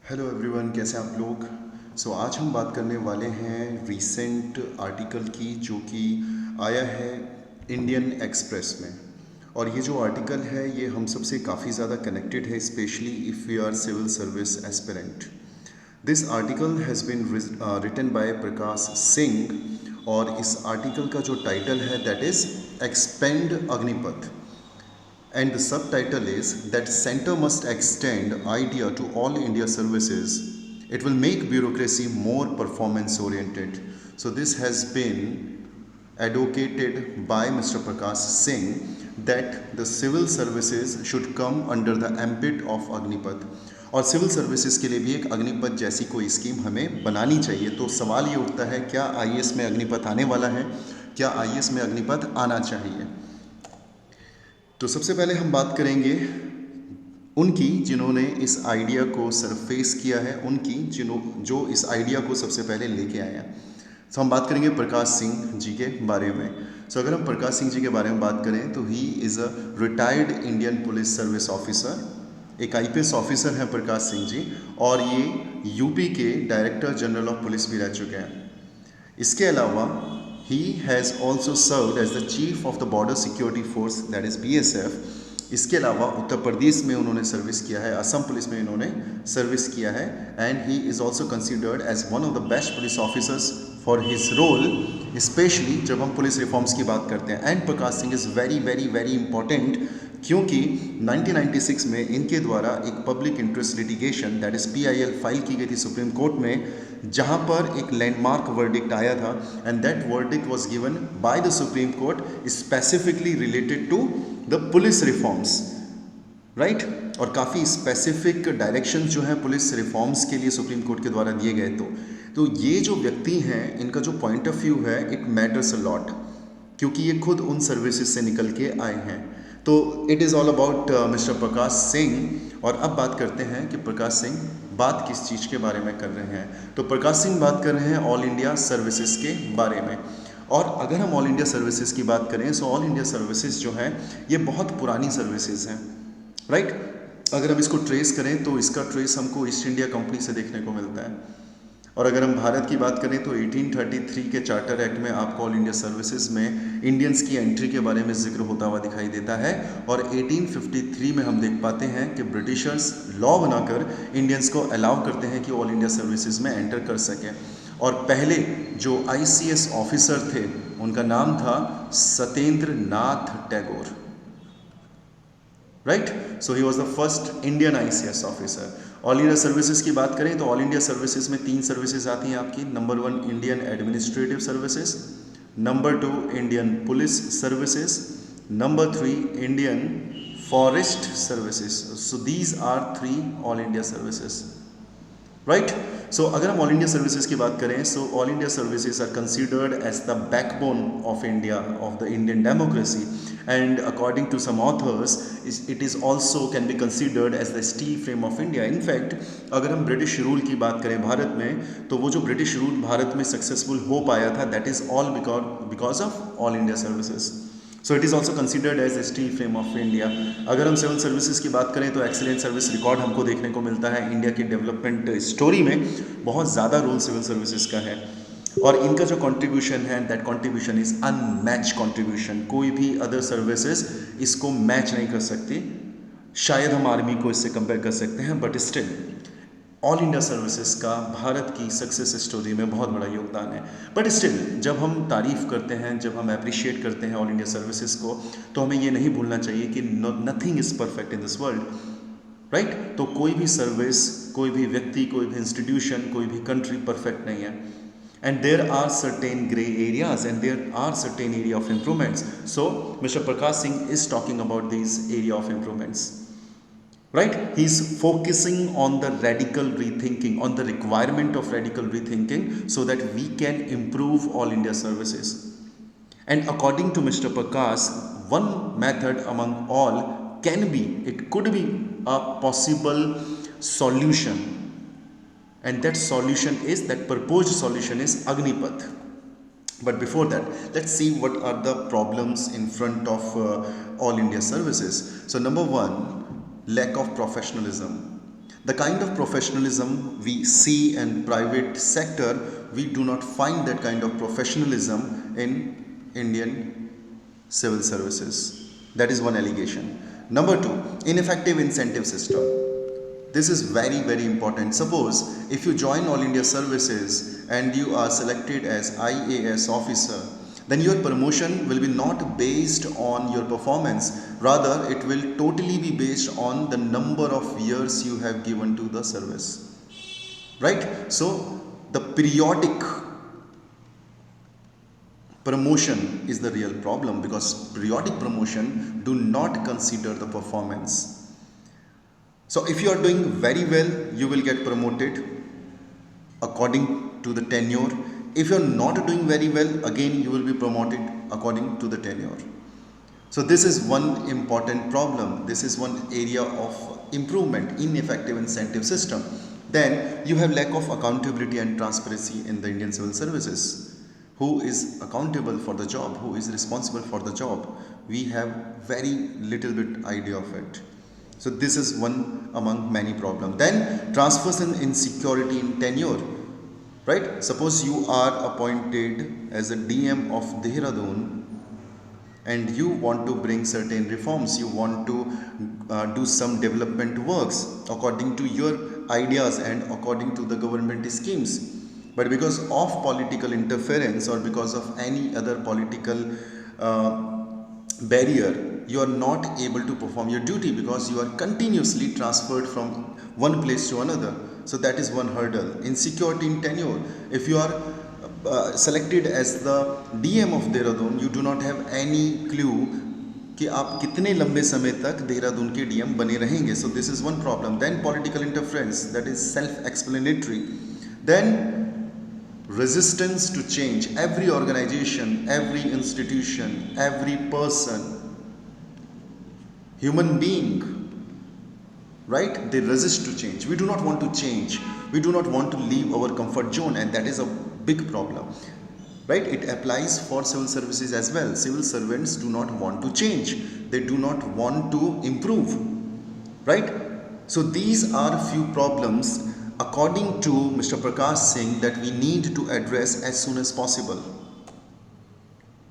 Hello everyone, कैसे हैं आप लोग। आज हम बात करने वाले हैं रीसेंट आर्टिकल की, जो कि आया है इंडियन एक्सप्रेस में। और ये जो आर्टिकल है ये हम सबसे काफ़ी ज़्यादा कनेक्टेड है, specially if we are civil service aspirant. This article has been written by Prakash Singh, और इस आर्टिकल का जो टाइटल है that is expand Agnipath, and the subtitle is that center must extend idea to all India services. It will make bureaucracy more performance oriented. So this has been advocated by Mr. Prakash Singh that the civil services should come under the ambit of Agnipath, और civil services के लिए भी एक अग्निपथ जैसी कोई scheme हमें बनानी चाहिए। तो सवाल ये उठता है, क्या आईएएस में अग्निपथ आने वाला है, क्या आईएएस में अग्निपथ आना चाहिए। तो सबसे पहले हम बात करेंगे उनकी जिन्होंने इस आइडिया को सरफेस किया है, उनकी जो इस आइडिया को सबसे पहले लेके आए हैं। तो हम बात करेंगे प्रकाश सिंह जी के बारे में। अगर हम प्रकाश सिंह जी के बारे में बात करें तो he is a retired Indian police service officer. एक आईपीएस ऑफिसर हैं प्रकाश सिंह जी, और ये यूपी के डायरेक्टर जनरल ऑफ पुलिस भी रह चुके हैं। इसके अलावा he has also served as the chief of the border security force, that is BSF. इसके अलावा उत्तर प्रदेश में उन्होंने सर्विस किया है, असम पुलिस में इन्होंने सर्विस किया है, and he is also considered as one of the best police officers for his role, specially जब हम पुलिस रिफॉर्म्स की बात करते हैं। And Prakash Singh is very very very important, क्योंकि 1996 में इनके द्वारा एक public interest litigation that is PIL file की गई थी सुप्रीम कोर्ट में, जहां पर एक लैंडमार्क वर्डिक्ट आया था, and that verdict was given by the supreme court specifically related to the police reforms, right. और काफ़ी स्पेसिफिक डायरेक्शंस जो हैं पुलिस रिफॉर्म्स के लिए सुप्रीम कोर्ट के द्वारा दिए गए। तो ये जो व्यक्ति हैं, इनका जो पॉइंट ऑफ व्यू है इट मैटर्स अ लॉट, क्योंकि ये खुद उन सर्विसेज से निकल के आए हैं। तो it is all about mister Prakash Singh. और अब बात करते हैं कि प्रकाश सिंह बात किस चीज़ के बारे में कर रहे हैं। तो प्रकाश सिंह बात कर रहे हैं ऑल इंडिया सर्विसेज के बारे में। और अगर हम ऑल इंडिया सर्विसेज की बात करें, सो ऑल इंडिया सर्विसेज जो हैं ये बहुत पुरानी सर्विसेज हैं, राइट। अगर हम इसको ट्रेस करें तो इसका ट्रेस हमको ईस्ट इंडिया कंपनी से देखने को मिलता है। और अगर हम भारत की बात करें तो 1833 के चार्टर एक्ट में आपको ऑल इंडिया सर्विसेज में इंडियंस की एंट्री के बारे में जिक्र होता हुआ दिखाई देता है। और 1853 में हम देख पाते हैं कि ब्रिटिशर्स लॉ बनाकर इंडियंस को अलाउ करते हैं कि ऑल इंडिया सर्विसेज में एंटर कर सकें। और पहले जो आईसीएस ऑफिसर थे उनका नाम था Satyendra Nath Tagore, right. So he was the first Indian ICS officer. All India services की बात करें तो ऑल इंडिया सर्विसेज में 3 सर्विसेज आती हैं आपकी। Number 1 Indian administrative services, number 2 Indian police services, number 3 Indian forest services. So these are 3 all India services, right. So अगर हम ऑल इंडिया सर्विसेज की बात करें, so all India services are considered as the backbone of India, of the Indian democracy, and according to some authors it is also can be considered as the steel frame of India. In fact अगर हम British rule की बात करें भारत में, तो वो जो British rule Bharat में सक्सेसफुल हो पाया था that is all because of all India services. So it is also considered as steel frame of India. अगर हम सिविल सर्विसेज की बात करें तो एक्सीलेंट सर्विस रिकॉर्ड हमको देखने को मिलता है। इंडिया की डेवलपमेंट स्टोरी में बहुत ज़्यादा रोल सिविल सर्विसेज का है, और इनका जो कंट्रीब्यूशन है that contribution is unmatch contribution. कोई भी अदर सर्विसेज इसको मैच नहीं कर सकती। शायद हम आर्मी को इससे कंपेयर कर सकते हैं, but still all India services का भारत की सक्सेस स्टोरी में बहुत बड़ा योगदान है। बट स्टिल जब हम तारीफ़ करते हैं, जब हम अप्रिशिएट करते हैं ऑल इंडिया सर्विसेज को, तो हमें ये नहीं भूलना चाहिए कि nothing is perfect in this world, right. तो कोई भी सर्विस, कोई भी व्यक्ति, कोई भी इंस्टीट्यूशन, कोई भी कंट्री परफेक्ट नहीं है, and there are certain gray areas and there are certain area of improvements. So Mr. Prakash Singh is talking about these area of improvements, right. He is focusing on the radical rethinking, on the requirement of radical rethinking, so that we can improve all India services. And according to Mr. Prakash, one method among all could be a possible solution, and that solution is, that proposed solution is Agnipath. But before that, let's see what are the problems in front of all India services. So number 1, lack of professionalism. The kind of professionalism we see in private sector, we do not find that kind of professionalism in Indian civil services. That is one allegation. Number two, ineffective incentive system. This is very, very important. Suppose if you join All India Services and you are selected as IAS officer, then your promotion will be not based on your performance. Rather, it will totally be based on the number of years you have given to the service. Right? So, the periodic promotion is the real problem, because periodic promotion do not consider the performance. So if you are doing very well, you will get promoted according to the tenure. If you are not doing very well, again you will be promoted according to the tenure. So this is one important problem. This is one area of improvement, ineffective incentive system. Then you have lack of accountability and transparency in the Indian civil services. Who is accountable for the job? Who is responsible for the job? We have very little bit idea of it. So this is one among many problems. Then transfers and insecurity in tenure. Right? Suppose you are appointed as a DM of Dehradun and you want to bring certain reforms. You want to do some development works according to your ideas and according to the government schemes. But because of political interference or because of any other political barrier, you are not able to perform your duty, because you are continuously transferred from one place to another. So that is one hurdle. Insecurity in tenure. If you are selected as the DM of Dehradun, you do not have any clue कि आप कितने लंबे समय तक देहरादून के DM बने रहेंगे. So this is one problem. Then political interference, that is self-explanatory. Then resistance to change. Every organization, every institution, every person, human being, right, they resist to change. We do not want to change. We do not want to leave our comfort zone, and that is a big problem. Right? It applies for civil services as well. Civil servants do not want to change. They do not want to improve. Right? So these are few problems according to Mr. Prakash Singh that we need to address as soon as possible.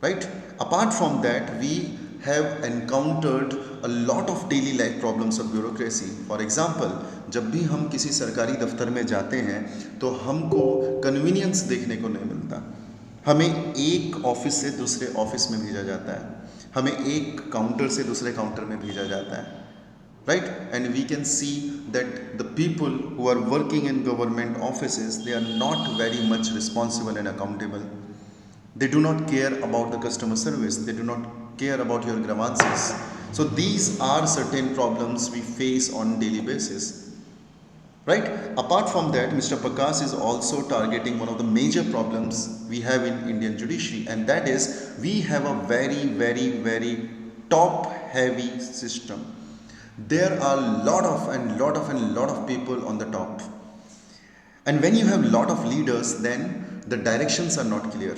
Right? Apart from that, we have encountered a lot of daily life problems of bureaucracy. For example, जब भी हम किसी सरकारी दफ्तर में जाते हैं तो हमको कन्वीनियंस देखने को नहीं मिलता. हमें एक ऑफिस से दूसरे ऑफिस में भेजा जाता है, हमें एक काउंटर से दूसरे काउंटर में भेजा जाता है. Right? And we can see that the people who are working in government offices, they are not very much responsible and accountable. They do not care about the customer service. They do not care about your grievances. So these are certain problems we face on daily basis. Right? Apart from that, Mr. Prakash is also targeting one of the major problems we have in Indian judiciary, and that is we have a very, very, very top heavy system. There are lot of people on the top. And when you have lot of leaders, then the directions are not clear.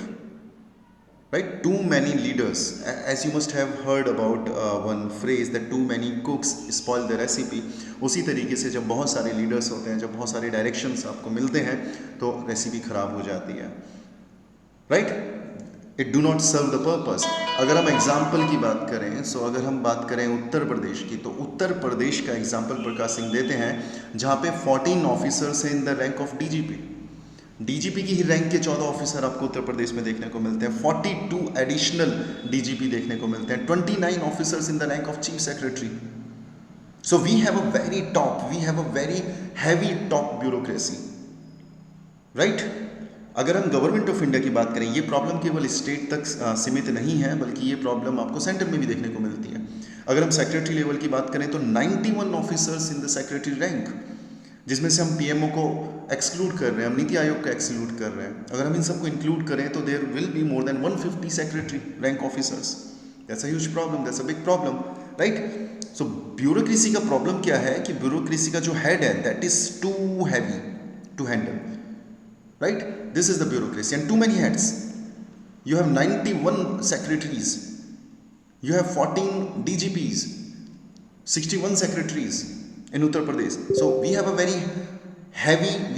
Right? Too many leaders. As you must have heard about one phrase that too many cooks spoil the recipe. उसी तरीके से जब बहुत सारे leaders होते हैं, जब बहुत सारे डायरेक्शंस आपको मिलते हैं, तो रेसिपी खराब हो जाती है. Right? It do not serve the purpose. अगर हम एग्जाम्पल की बात करें, सो अगर हम बात करें उत्तर प्रदेश की, तो उत्तर प्रदेश का एग्जाम्पल प्रकाश सिंह देते हैं, जहाँ पे 14 ऑफिसर्स हैं in the rank of DGP. DGP की ही रैंक के 14 ऑफिसर आपको उत्तर प्रदेश में देखने को मिलते हैं. 42 एडिशनल डीजीपी देखने को मिलते हैं. 29 officers in the rank of chief secretary. So we have a very top, we have a very heavy top bureaucracy. Right? अगर हम गवर्नमेंट ऑफ इंडिया की बात करें, ये प्रॉब्लम केवल स्टेट तक सीमित नहीं है, बल्कि ये प्रॉब्लम आपको सेंटर में भी देखने को मिलती है. अगर हम सेक्रेटरी लेवल की बात करें तो 91 officers in the secretary rank, जिसमें से हम पीएमओ को एक्सक्लूड कर रहे हैं, हम नीति आयोग को एक्सक्लूड कर रहे हैं. अगर हम इन सबको इंक्लूड करें तो there will be more than 150 secretary rank officers. That's a huge problem, that's a big problem. Right? So bureaucracy का प्रॉब्लम क्या है कि ब्यूरोक्रेसी का जो हेड है, that is too heavy to handle. Right? This is the bureaucracy and too many heads. You have 91 secretaries, you have 14 DGPs, 61 secretaries. in Uttar Pradesh. So we have a very heavy head,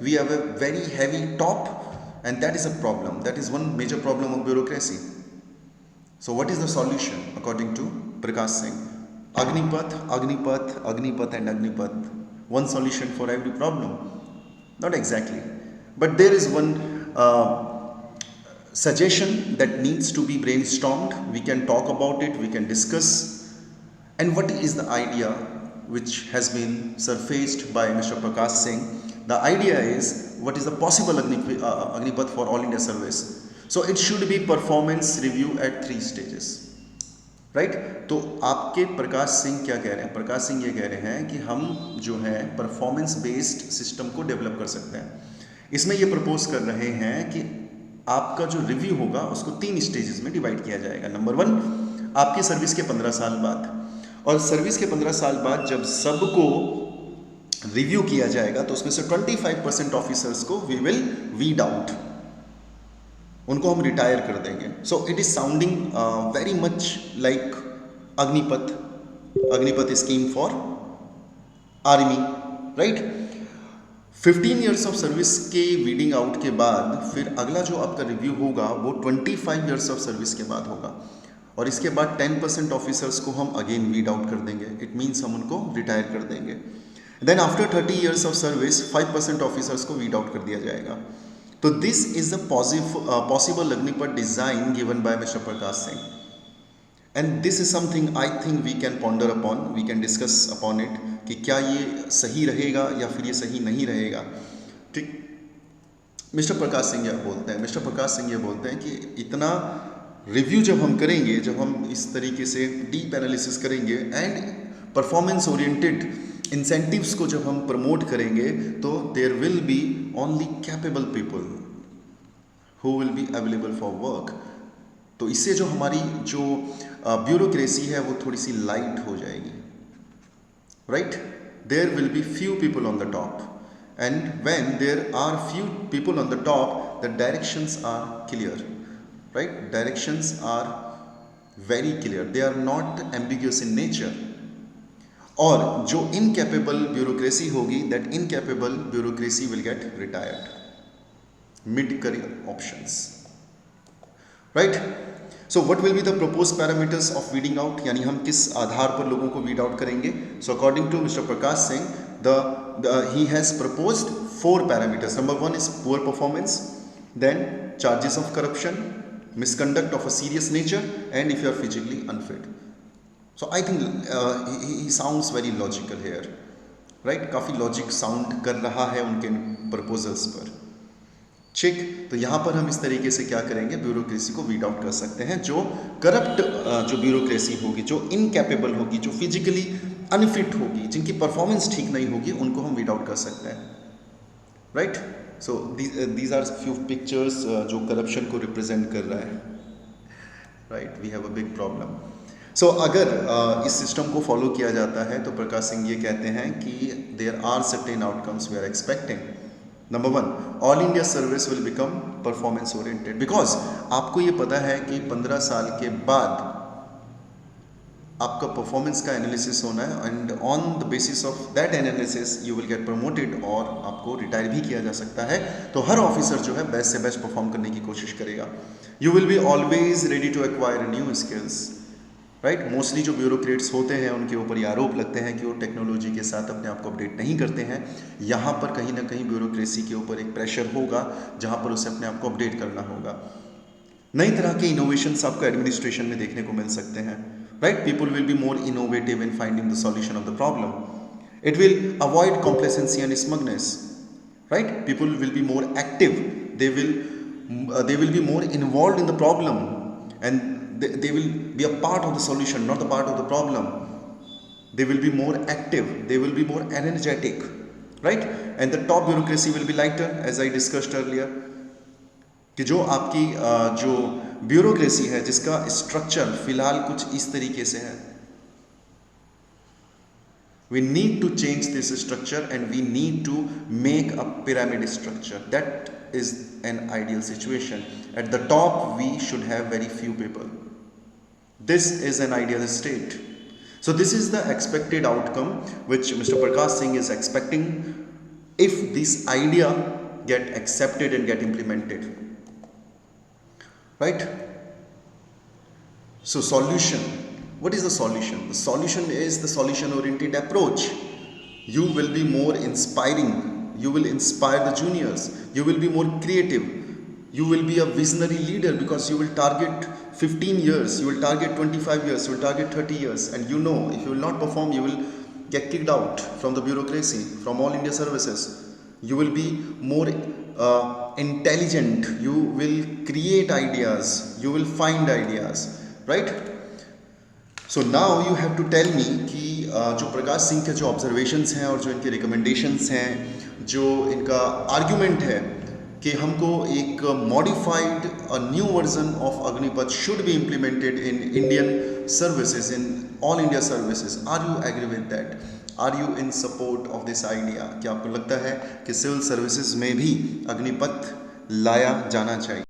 we have a very heavy top, and that is a problem. That is one major problem of bureaucracy. So what is the solution according to Prakash Singh? Agnipath, Agnipath, Agnipath and Agnipath. One solution for every problem? Not exactly. But there is one suggestion that needs to be brainstormed. We can talk about it, we can discuss. And what is the idea which has been surfaced by Mr. Prakash Singh? The idea is, what is the possible Agnipath for All India service? So it should be performance review at 3 stages. Right तो आपके प्रकाश सिंह क्या कह रहे हैं? प्रकाश सिंह ये कह रहे हैं कि हम जो है परफॉर्मेंस बेस्ड सिस्टम को डेवलप कर सकते हैं. इसमें ये प्रपोज कर रहे हैं कि आपका जो रिव्यू होगा उसको 3 स्टेजेस में डिवाइड किया जाएगा. नंबर 1, आपकी सर्विस के 15 साल बाद, और सर्विस के 15 साल बाद जब सबको रिव्यू किया जाएगा तो उसमें से 25% ऑफिसर्स को वी विल वीड आउट, उनको हम रिटायर कर देंगे. So it is sounding very much like Agnipath scheme for army, right. 15 years of service के वीडिंग आउट के बाद फिर अगला जो आपका रिव्यू होगा वो 25 ईयर्स ऑफ सर्विस के बाद होगा, और इसके बाद 10% ऑफिसर्स को हम अगेन वीड आउट कर देंगे. इट मीन्स हम उनको रिटायर कर देंगे. Then after 30 years of service 5% officers को वीड आउट कर दिया जाएगा. तो this is the possible Agnipath design given by mister Prakash Singh, and this is something I think we can ponder upon, we can discuss upon it कि क्या ये सही रहेगा या फिर ये सही नहीं रहेगा. ठीक. मिस्टर प्रकाश सिंह ये बोलते हैं कि इतना रिव्यू जब हम करेंगे, जब हम इस तरीके से डीप एनालिसिस करेंगे एंड परफॉर्मेंस ओरिएंटेड इंसेंटिव्स को जब हम प्रमोट करेंगे, तो there will be only capable people who will be available for work. तो इससे जो हमारी जो ब्यूरोक्रेसी है वो थोड़ी सी लाइट हो जाएगी, right. There will be few people on the top, and when there are few people on the top the directions are clear, right. Directions are very clear, they are not ambiguous in nature. और जो incapable bureaucracy होगी, that incapable bureaucracy will get retired mid career options, right. So what will be the propose parameters of weeding out, यानी हम किस आधार पर लोगों को weed out करेंगे. So according to mister Prakash Singh, he has proposed 4 parameters. Number 1 is poor performance, then charges of corruption, misconduct of a serious nature, and if you are physically unfit. So I think he sounds very logical here, right. काफ़ी logic sound कर रहा है उनके proposals पर. ठीक. तो यहाँ पर हम इस तरीके से क्या करेंगे, ब्यूरोक्रेसी को वीड आउट कर सकते हैं. जो करप्ट जो ब्यूरोक्रेसी होगी, जो इनकैपेबल होगी, जो फिजिकली अनफिट होगी, जिनकी परफॉर्मेंस ठीक नहीं होगी, उनको हम वीड आउट कर सकते हैं, right. So these are few pictures जो करप्शन को रिप्रेजेंट कर रहा है, right. We have a big problem. So अगर इस सिस्टम को फॉलो किया जाता है तो प्रकाश सिंह ये कहते हैं कि there are certain outcomes we are expecting. Number 1, all India service will become performance oriented, because आपको ये पता है कि 15 साल के बाद आपका परफॉर्मेंस का एनालिसिस होना है, and on the basis of that analysis you will get promoted, और आपको रिटायर भी किया जा सकता है. तो हर ऑफिसर जो है बेस्ट से बेस्ट परफॉर्म करने की कोशिश करेगा. You will be always ready to acquire new skills, right. Mostly जो ब्यूरोक्रेट्स होते हैं उनके ऊपर ये आरोप लगते हैं कि वो टेक्नोलॉजी के साथ अपने आप को अपडेट नहीं करते हैं. यहाँ पर कहीं ना कहीं ब्यूरोक्रेसी के ऊपर एक प्रेशर होगा जहाँ पर उसे अपने आप को अपडेट करना होगा. नई तरह के इनोवेशंस आपको एडमिनिस्ट्रेशन में देखने को मिल सकते हैं, right. People will be more innovative in finding the solution of the problem. It will avoid complacency and smugness, right. People will be more active, they will be more involve in the problem, and they will be a part of the solution, not the part of the problem. They will be more active, they will be more energetic, right. And the top bureaucracy will be lighter, as I discussed earlier, कि जो आपकी जो bureaucracy है जिसका structure फिलहाल कुछ इस तरीके से है, we need to change this structure and we need to make a pyramid structure. That is an ideal situation. At the top we should have very few people. This is an ideal state. So this is the expected outcome which Mr. Prakash Singh is expecting if this idea get accepted and get implemented, right? So solution, what is the solution? The solution is the solution oriented approach. You will be more inspiring, you will inspire the juniors, you will be more creative, you will be a visionary leader because you will target 15 years, you will target 25 years, you will target 30 years, and you know if you will not perform, you will get kicked out from the bureaucracy, from all India services. You will be more intelligent, you will create ideas, you will find ideas, right? So now you have to tell me कि जो प्रकाश सिंह के जो observations हैं और जो इनके recommendations हैं, जो इनका आर्ग्यूमेंट है कि हमको एक modified new version of Agnipath should be implemented in Indian services, in all India services, are you agree with that? Are you in support of this idea? क्या आपको लगता है कि सिविल सर्विसेज में भी अग्निपथ लाया जाना चाहिए?